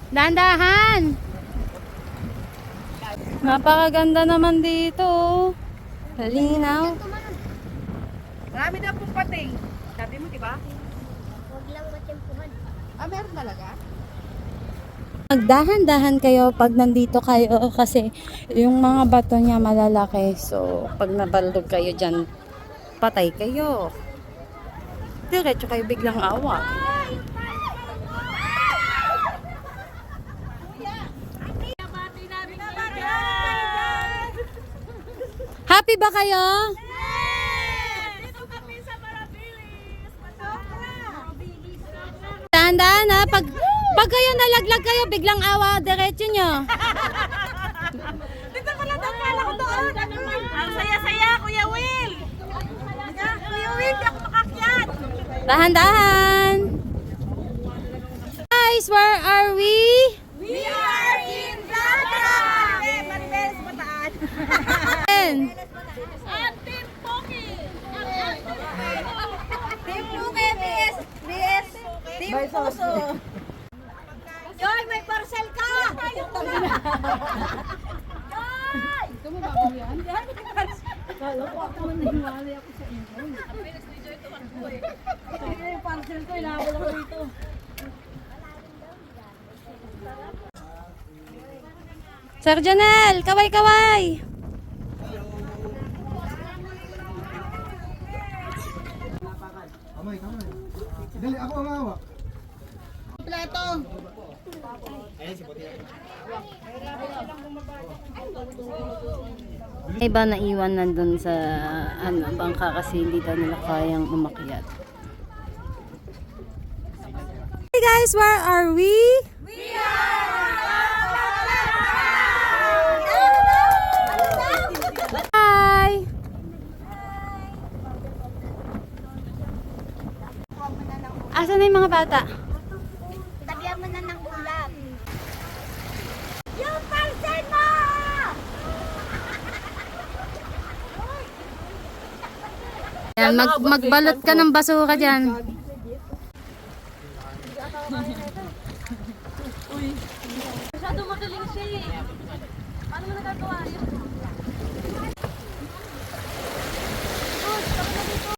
Dandahan! Napakaganda naman dito. Malinaw. Marami daw pong pating. Sabi mo, di ba? Huwag lang matimpuhan. Ah, meron talaga? Magdahan-dahan kayo pag nandito kayo kasi yung mga bato niya malalaki. So, pag nabalog kayo dyan, patay kayo. Diretso kayo biglang awa. Happy ba kayo? Dito kami sa Marabilis. Marabilis. Dahan-dahan ha. Pag kayo nalaglag kayo, biglang awa, diretso nyo. Dito pala daw pala ko doon. Ang saya-saya, Kuya Will. Kuya Will, di ako makakyat. Dahan-dahan. Guys, where are we? We are in Dada. Maribel, sa Bataan. At Team Poki. Team Poki, BS. Team Puso. Joy, may parcel ka! Joy! Ito mo ba ako yan? Kala ko ako man nahiwalay ako sa inyo. Ang pinis ni Joy tumakbo eh. Ito yung parcel ko, inahabol ako dito. Sir Janel, kaway-kaway. Kamay. Dali, ako ang awa. Plato. Iba naiwan nandun sa bangka kasi hindi daw nila kayang umakyat. Hey guys, where are we? Hi! Asan na yung mga bata? Tagyan mo na ng ulam. Yung parcel mo! Yan, magbalot ka ng basura dyan. Masyado magaling siya eh. Paano mo nagagawa yun?